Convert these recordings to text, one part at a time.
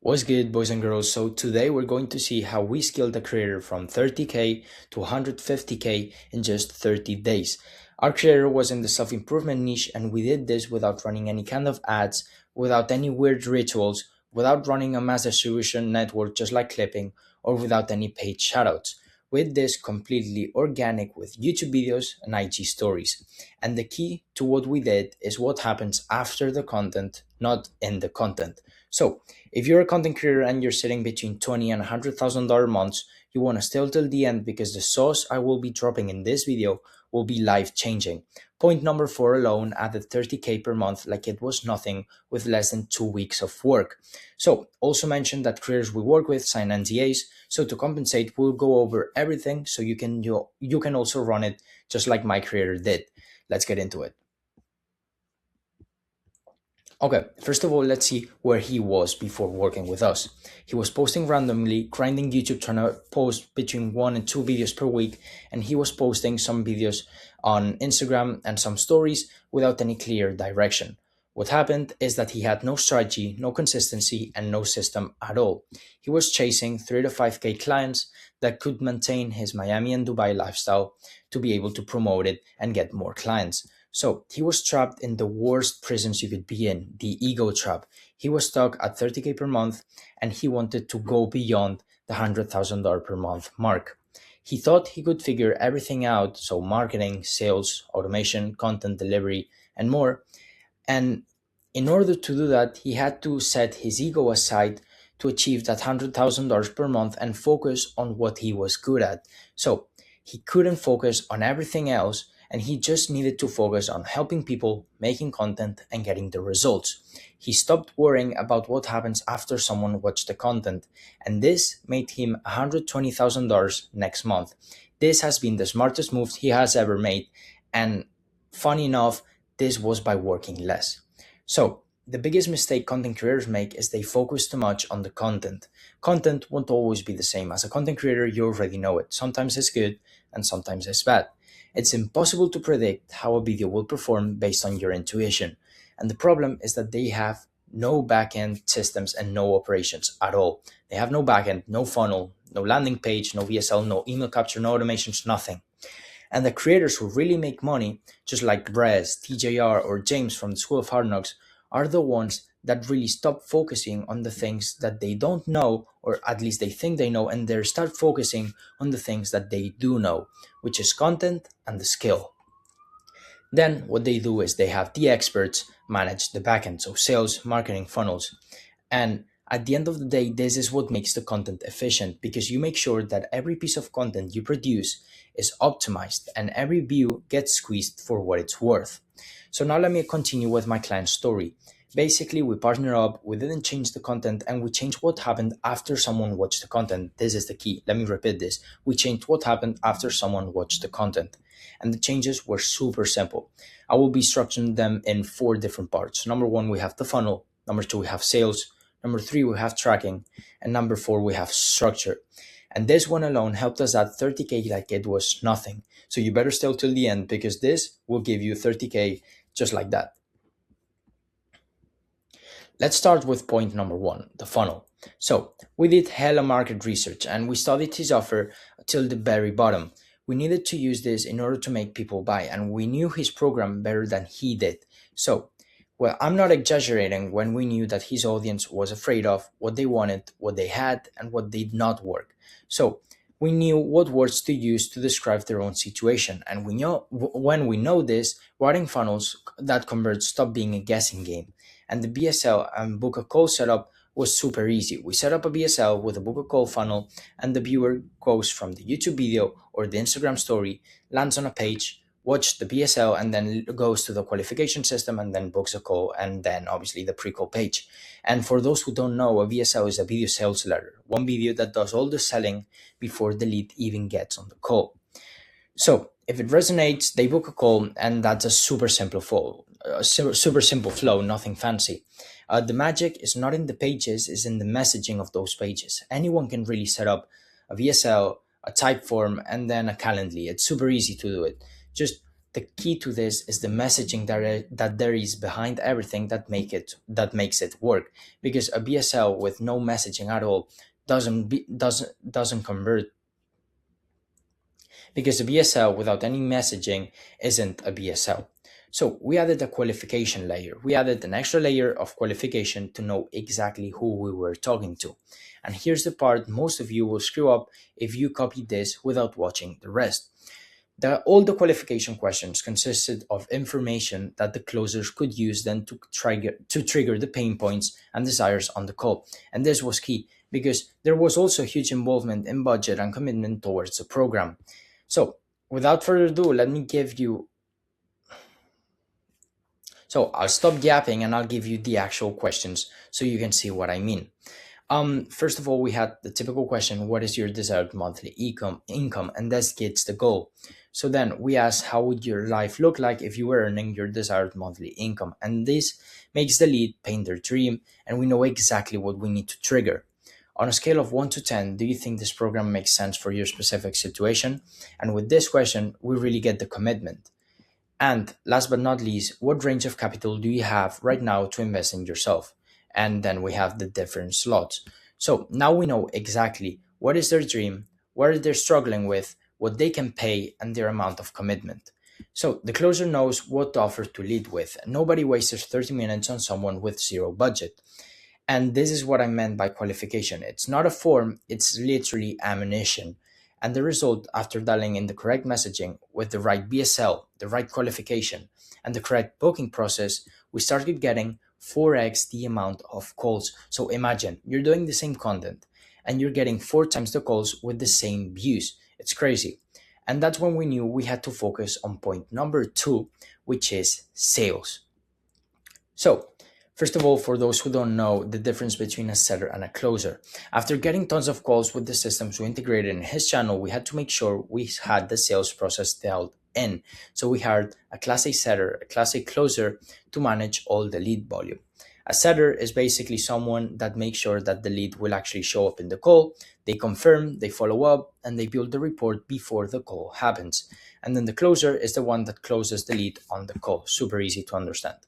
What's good, boys and girls? So today we're going to see how we scaled a creator from 30k to 150k in just 30 days. Our creator was in the self-improvement niche, and we did this without running any kind of ads, without any weird rituals, without running a mass distribution network just like clipping, or without any paid shoutouts. With this completely organic with YouTube videos and IG stories. And the key to what we did is what happens after the content, not in the content. So if you're a content creator and you're sitting between 20 and $100,000 months, you want to stay till the end because the sauce I will be dropping in this video will be life changing. Point number 4 alone added 30k per month like it was nothing with less than 2 weeks of work. So also mention that creators we work with sign NDAs. So to compensate, we'll go over everything so you can also run it just like my creator did. Let's get into it. Okay, first of all, let's see where he was before working with us. He was posting randomly, grinding YouTube, trying to post between 1 and 2 videos per week, and he was posting some videos on Instagram and some stories without any clear direction. What happened is that he had no strategy, no consistency, and no system at all. He was chasing 3 to 5k clients that could maintain his Miami and Dubai lifestyle to be able to promote it and get more clients. So he was trapped in the worst prisons you could be in, the ego trap. He was stuck at 30k per month and he wanted to go beyond the $100,000 per month mark. He thought he could figure everything out, so marketing, sales, automation, content delivery, and more. And in order to do that, he had to set his ego aside to achieve that $100,000 per month and focus on what he was good at. So he couldn't focus on everything else, and he just needed to focus on helping people, making content, and getting the results. He stopped worrying about what happens after someone watched the content, and this made him $120,000 next month. This has been the smartest move he has ever made, and funny enough, this was by working less. So, the biggest mistake content creators make is they focus too much on the content. Content won't always be the same. As a content creator, you already know it. Sometimes it's good and sometimes it's bad. It's impossible to predict how a video will perform based on your intuition. And the problem is that they have no backend systems and no operations at all. They have no backend, no funnel, no landing page, no VSL, no email capture, no automations, nothing. And the creators who really make money, just like Brez, TJR, or James from the School of Hard Knocks, are the ones that really stop focusing on the things that they don't know, or at least they think they know, and they start focusing on the things that they do know, which is content and the skill. Then what they do is they have the experts manage the backend, so sales, marketing, funnels. And at the end of the day, this is what makes the content efficient because you make sure that every piece of content you produce is optimized and every view gets squeezed for what it's worth. So now let me continue with my client story. Basically, we partner up, we didn't change the content, and we changed what happened after someone watched the content. This is the key. Let me repeat this. We changed what happened after someone watched the content. And the changes were super simple. I will be structuring them in 4 different parts. Number 1, we have the funnel. Number 2, we have sales. Number 3, we have tracking. And number 4, we have structure. And this one alone helped us add 30k like it was nothing. So you better stay till the end because this will give you 30k just like that. Let's start with point number 1, the funnel. So we did hella market research and we studied his offer till the very bottom. We needed to use this in order to make people buy, and we knew his program better than he did. So, well, I'm not exaggerating when we knew that his audience was afraid of what they wanted, what they had, and what did not work. So we knew what words to use to describe their own situation. And when we know this, writing funnels that convert stop being a guessing game. And the BSL and book a call setup was super easy. We set up a BSL with a book a call funnel, and the viewer goes from the YouTube video or the Instagram story, lands on a page, watch the BSL, and then goes to the qualification system and then books a call, and then obviously the pre-call page. And for those who don't know, a VSL is a video sales letter, one video that does all the selling before the lead even gets on the call. So if it resonates, they book a call, and that's a super simple flow. Nothing fancy. The magic is not in the pages, is in the messaging of those pages. Anyone can really set up a VSL, a type form, and then a Calendly. It's super easy to do it. Just The key to this is the messaging that there is behind everything that makes it work. Because a BSL with no messaging at all doesn't convert, because a BSL without any messaging isn't a BSL. So we added a qualification layer. We added an extra layer of qualification to know exactly who we were talking to. And here's the part most of you will screw up if you copy this without watching the rest. All the qualification questions consisted of information that the closers could use then to trigger the pain points and desires on the call. And this was key because there was also huge involvement in budget and commitment towards the program. So, without further ado, let me give you. So, I'll stop yapping and I'll give you the actual questions so you can see what I mean. First of all, we had the typical question: what is your desired monthly income? And this gets the goal. So then we asked, how would your life look like if you were earning your desired monthly income? And this makes the lead paint their dream, and we know exactly what we need to trigger. On a scale of 1 to 10, do you think this program makes sense for your specific situation? And with this question, we really get the commitment. And last but not least, what range of capital do you have right now to invest in yourself? And then we have the different slots. So now we know exactly what is their dream, what they're struggling with, what they can pay, and their amount of commitment. So the closer knows what offer to lead with. Nobody wastes 30 minutes on someone with zero budget. And this is what I meant by qualification. It's not a form, it's literally ammunition. And the result, after dialing in the correct messaging with the right BSL, the right qualification, and the correct booking process, we started getting 4x the amount of calls. So imagine you're doing the same content and you're getting 4 times the calls with the same views. It's crazy. And that's when we knew we had to focus on point number 2, which is sales. So, first of all, for those who don't know the difference between a setter and a closer, after getting tons of calls with the systems we integrated in his channel, we had to make sure we had the sales process dialed in. So we hired a class A setter, a class A closer to manage all the lead volume. A setter is basically someone that makes sure that the lead will actually show up in the call. They confirm, they follow up, and they build the report before the call happens. And then the closer is the one that closes the lead on the call. Super easy to understand.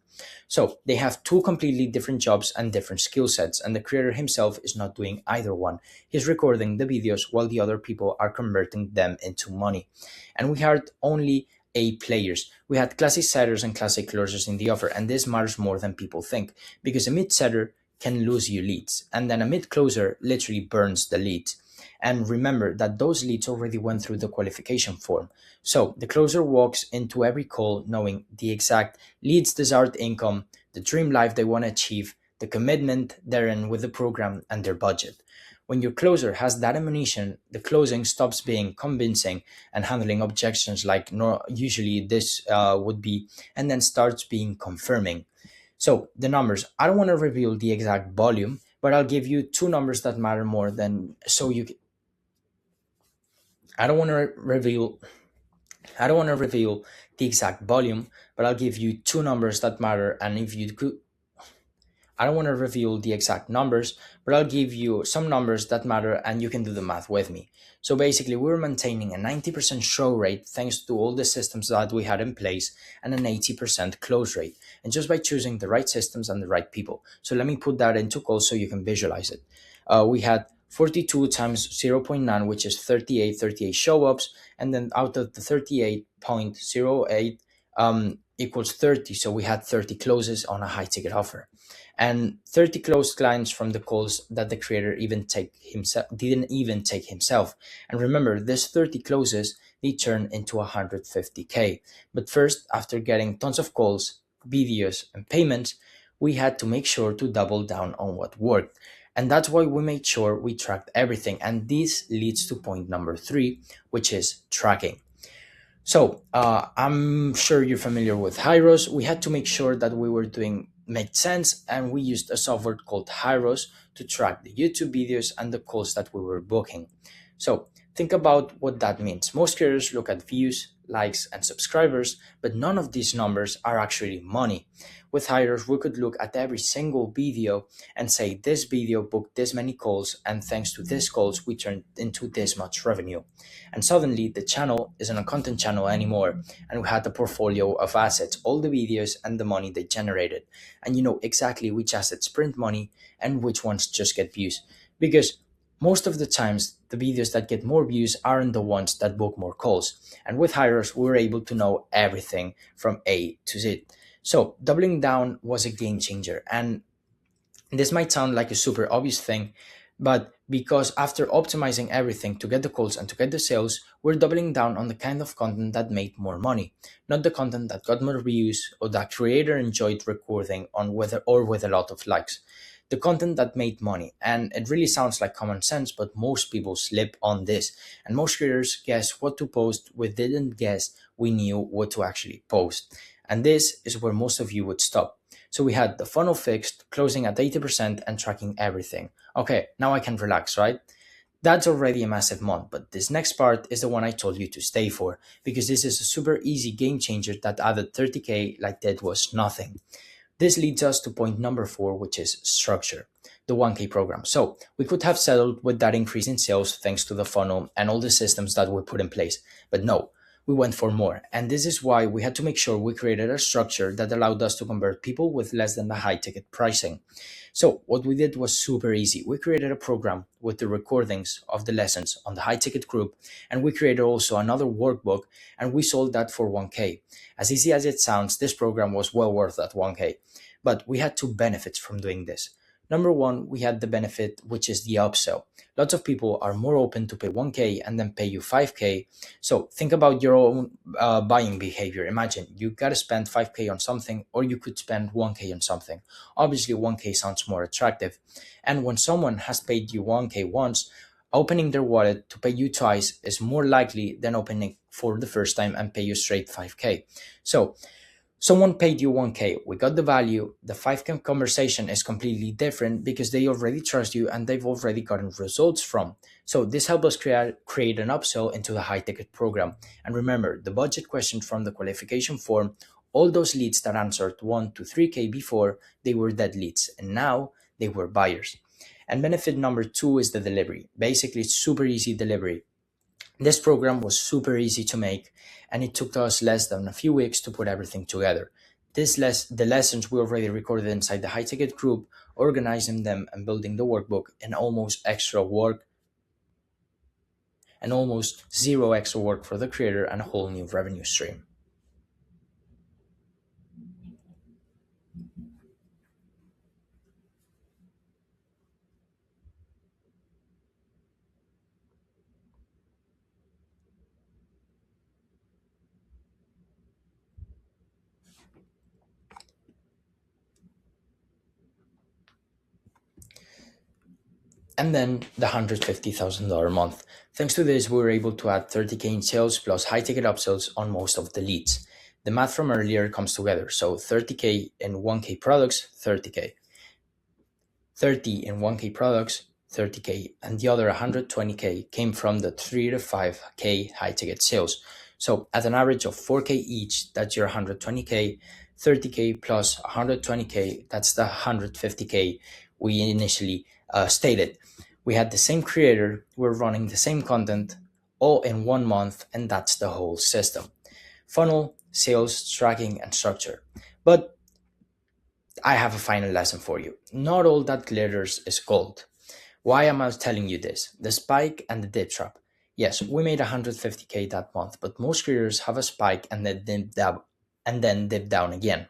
So they have two completely different jobs and different skill sets, and the creator himself is not doing either one. He's recording the videos while the other people are converting them into money. And we had only A players. We had classic setters and classic closers in the offer, and this matters more than people think, because a mid setter can lose you leads, and then a mid closer literally burns the leads. And remember that those leads already went through the qualification form. So the closer walks into every call knowing the exact leads, desired income, the dream life they want to achieve, the commitment they're in with the program, and their budget. When your closer has that ammunition, the closing stops being convincing and handling objections like usually this would be, and then starts being confirming. So the numbers, I don't want to reveal the exact volume, but I'll give you two numbers that matter more than so you. I don't want to reveal. I don't want to reveal the exact volume, but I'll give you two numbers that matter. And if you could, I don't want to reveal the exact numbers, but I'll give you some numbers that matter and you can do the math with me. So basically, we were maintaining a 90% show rate thanks to all the systems that we had in place and an 80% close rate. And just by choosing the right systems and the right people. So let me put that into calls so you can visualize it. We had 42 times 0.9, which is 38 show-ups. And then out of the 38.08 equals 30. So we had 30 closes on a high ticket offer. And 30 closed clients from the calls that the creator didn't even take himself. And remember, this 30 closes, they turn into 150K. But first, after getting tons of calls, videos, and payments, we had to make sure to double down on what worked. And that's why we made sure we tracked everything. And this leads to point number 3, which is tracking. So I'm sure you're familiar with Hyros. We had to make sure that we were doing made sense, and we used a software called Hyros to track the YouTube videos and the calls that we were booking. So think about what that means. Most creators look at views, likes, and subscribers, but none of these numbers are actually money. with hires, we could look at every single video and say this video booked this many calls, and thanks to these calls, we turned into this much revenue. And suddenly, the channel isn't a content channel anymore, and we had a portfolio of assets, all the videos and the money they generated. And you know exactly which assets print money and which ones just get views. Because most of the times, the videos that get more views aren't the ones that book more calls. And with hires, we were able to know everything from A to Z. So doubling down was a game changer. And this might sound like a super obvious thing, but because after optimizing everything to get the calls and to get the sales, we're doubling down on the kind of content that made more money, not the content that got more views or that creator enjoyed recording on with a lot of likes. The content that made money. And it really sounds like common sense, but most people slip on this. And most creators guess what to post. We didn't guess we knew what to actually post. And this is where most of you would stop. So we had the funnel fixed, closing at 80% and tracking everything. Okay, now I can relax, right? That's already a massive month, but this next part is the one I told you to stay for, because this is a super easy game changer that added 30k like that was nothing. This leads us to point number 4, which is structure, the 1K program. So we could have settled with that increase in sales thanks to the funnel and all the systems that we put in place, but no, we went for more. And this is why we had to make sure we created a structure that allowed us to convert people with less than the high ticket pricing. So what we did was super easy. We created a program with the recordings of the lessons on the high ticket group, and we created also another workbook, and we sold that for 1K. As easy as it sounds, this program was well worth that 1K. But we had two benefits from doing this. Number one, we had the benefit, which is the upsell. Lots of people are more open to pay 1K and then pay you 5K. So think about your own buying behavior. Imagine you got to spend 5K on something, or you could spend 1K on something. Obviously, 1K sounds more attractive. And when someone has paid you 1K once, opening their wallet to pay you twice is more likely than opening for the first time and pay you straight 5K. So someone paid you 1K, we got the value. The 5K conversation is completely different because they already trust you and they've already gotten results from. So this helps us create an upsell into the high ticket program. And remember, the budget question from the qualification form, all those leads that answered 1 to 3K before, they were dead leads, and now they were buyers. And benefit number 2 is the delivery. Basically, it's super easy delivery. This program was super easy to make, and it took us less than a few weeks to put everything together. The lessons we already recorded inside the high ticket group, organizing them and building the workbook, and almost zero extra work for the creator and a whole new revenue stream. And then the $150,000 month. Thanks to this, we were able to add 30K in sales plus high ticket upsells on most of the leads. The math from earlier comes together. So 30K in 1K products, 30K. 30 in 1K products, 30K, and the other 120K came from the 3 to 5K high ticket sales. So at an average of 4K each, that's your 120K, 30K plus 120K, that's the 150K we initially stated. We had the same creator, we're running the same content all in 1 month, and that's the whole system. Funnel, sales, tracking, and structure. But I have a final lesson for you. Not all that glitters is gold. Why am I telling you this? The spike and the dip trap. Yes, we made 150K that month, but most creators have a spike and then dip down again.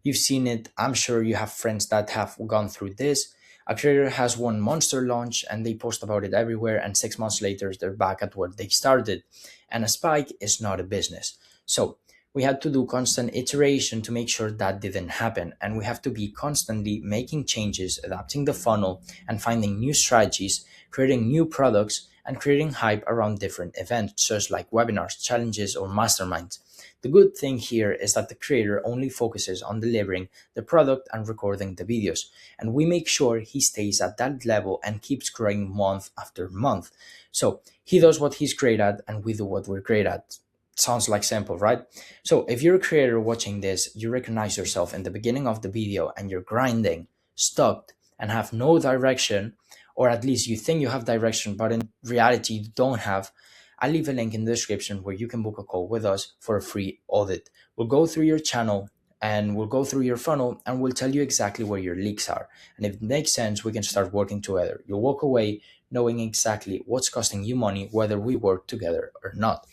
You've seen it. I'm sure you have friends that have gone through this. A creator has one monster launch and they post about it everywhere, and 6 months later they're back at where they started. And a spike is not a business. So we had to do constant iteration to make sure that didn't happen, and we have to be constantly making changes, adapting the funnel, and finding new strategies, creating new products, and creating hype around different events such like webinars, challenges, or masterminds. The good thing here is that the creator only focuses on delivering the product and recording the videos, and we make sure he stays at that level and keeps growing month after month. So he does what he's great at, and we do what we're great at. Sounds like simple, right? So if you're a creator watching this, you recognize yourself in the beginning of the video and you're grinding, stuck, and have no direction, or at least you think you have direction, but in reality you don't have, I'll leave a link in the description where you can book a call with us for a free audit. We'll go through your channel and we'll go through your funnel and we'll tell you exactly where your leaks are. And if it makes sense, we can start working together. You'll walk away knowing exactly what's costing you money, whether we work together or not.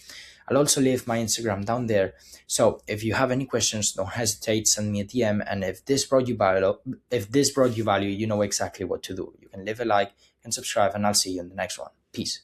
I'll also leave my Instagram down there. So if you have any questions, don't hesitate, send me a DM. And if this brought you value, you know exactly what to do. You can leave a like and subscribe, and I'll see you in the next one. Peace.